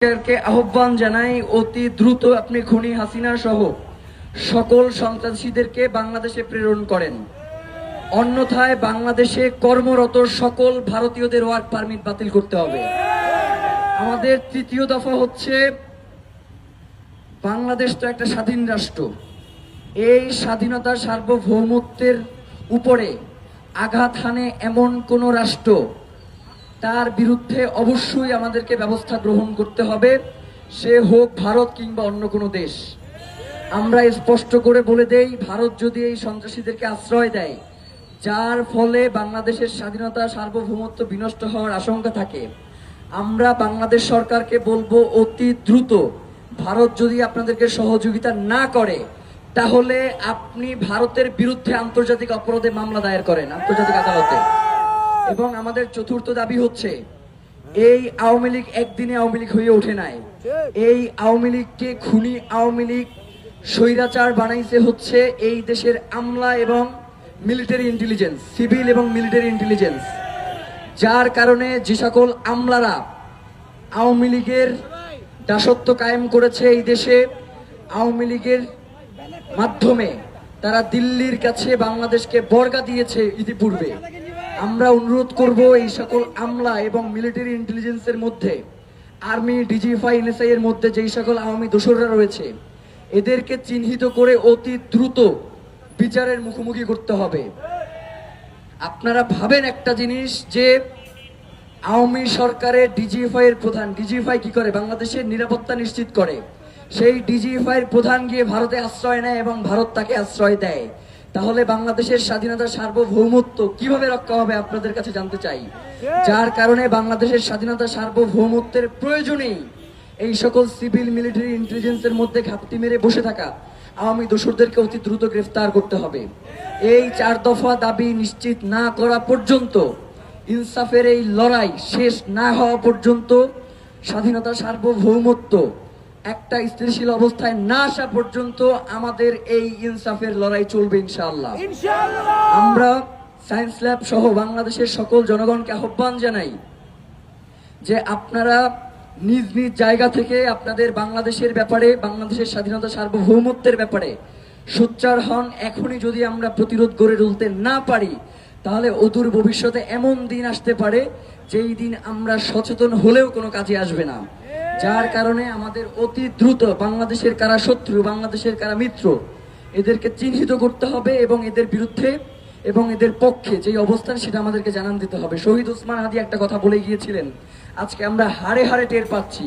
সরকারকে আহ্বান জানাই অতি দ্রুত আপনি খুনি হাসিনা সহ সকল সন্ত্রাসীদেরকে বাংলাদেশে প্রেরণ করেন, অন্যথায় বাংলাদেশে কর্মরত সকল ভারতীয়দের ওয়ার্ক পারমিট বাতিল করতে হবে। আমাদের তৃতীয় দফা হচ্ছে, বাংলাদেশ তো একটা স্বাধীন রাষ্ট্র, এই স্বাধীনতার সার্বভৌমত্বের উপরে আঘাত হানে এমন কোন রাষ্ট্র, তার বিরুদ্ধে অবশ্যই আমাদেরকে ব্যবস্থা গ্রহণ করতে হবে, সে হোক ভারত কিংবা অন্য কোনো দেশ। আমরা স্পষ্ট করে বলে দেই, ভারত যদি এই সন্ত্রাসীদেরকে আশ্রয় দেয়, যার ফলে বাংলাদেশের স্বাধীনতা সার্বভৌমত্ব বিনষ্ট হওয়ার আশঙ্কা থাকে, আমরা বাংলাদেশ সরকারকে বলবো অতি দ্রুত ভারত যদি আপনাদেরকে সহযোগিতা না করে, তাহলে আপনি ভারতের বিরুদ্ধে আন্তর্জাতিক অপরাধে মামলা দায়ের করেন আন্তর্জাতিক আদালতে। এবং আমাদের চতুর্থ দাবি হচ্ছে, এই আওয়ামী লীগ একদিনে আওয়ামী লীগ হয়ে ওঠে নাই। এই আওয়ামী লীগকে খুনি আওয়ামী লীগ স্বৈরাচার বানাইছে হচ্ছে এই দেশের আমলা এবং মিলিটারি ইন্টেলিজেন্স, সিভিল এবং মিলিটারি ইন্টেলিজেন্স, যার কারণে যে সকল আমলারা আওয়ামী লীগের দাসত্ব কায়েম করেছে এই দেশে, আওয়ামী লীগের মাধ্যমে তারা দিল্লির কাছে বাংলাদেশকে বর্গা দিয়েছে ইতিপূর্বে। আমরা অনুরোধ করব, এই সকল আমলা এবং মিলিটারি ইন্টেলিজেন্সের মধ্যে, আর্মি, ডিজিএফআই, এনএসআই এর মধ্যে যেই সকল আওয়ামী দোসররা রয়েছে, এদেরকে চিহ্নিত করে অতি দ্রুত বিচারের মুখোমুখি করতে হবে। আপনারা ভাবেন একটা জিনিস, যে আওয়ামী সরকারের ডিজিএফআই এর প্রধান, ডিজিএফআই কি করে? বাংলাদেশের নিরাপত্তা নিশ্চিত করে। সেই ডিজিএফআই এর প্রধান গিয়ে ভারতে আশ্রয় নেয় এবং ভারত তাকে আশ্রয় দেয়। তাহলে বাংলাদেশের স্বাধীনতার সার্বভৌমত্ব কিভাবে রক্ষা হবে আপনাদের কাছে জানতে চাই। যার কারণে বাংলাদেশের স্বাধীনতার সার্বভৌমত্বের প্রয়োজনেই এই সকল সিভিল মিলিটারি ইন্টেলিজেন্সের মধ্যে ঘাপটি মেরে বসে থাকা আওয়ামী দোসরদেরকে অতি দ্রুত গ্রেফতার করতে হবে। এই 4 দফা দাবি নিশ্চিত না করা পর্যন্ত, ইনসাফের এই লড়াই শেষ না হওয়া পর্যন্ত, স্বাধীনতার সার্বভৌমত্ব একটা স্থিতিশীল অবস্থায় না আসা পর্যন্ত আমাদের এই ইনসাফের লড়াই চলবে ইনশাআল্লাহ। আমরা সায়েন্স ল্যাব সহ বাংলাদেশের সকল জনগণকে আহ্বান জানাই যে আপনারা নিজ নিজ জায়গা থেকে আপনাদের বাংলাদেশের ব্যাপারে, বাংলাদেশের স্বাধীনতা সার্বভৌমত্বের ব্যাপারে সোচ্চার হন। এখনই যদি আমরা প্রতিরোধ গড়ে তুলতে না পারি, তাহলে অদূর ভবিষ্যতে এমন দিন আসতে পারে যেই দিন আমরা সচেতন হলেও কোনো কাজে আসবে না। যার কারণে আমাদের অতি দ্রুত বাংলাদেশের কারা শত্রু, বাংলাদেশের কারা মিত্র, এদেরকে চিহ্নিত করতে হবে এবং এদের বিরুদ্ধে এবং এদের পক্ষে যে অবস্থান, সেটা আমাদেরকে জানান দিতে হবে। শহীদ ওসমান হাদি একটা কথা বলে গিয়েছিলেন, আজকে আমরা হাড়ে হাড়ে টের পাচ্ছি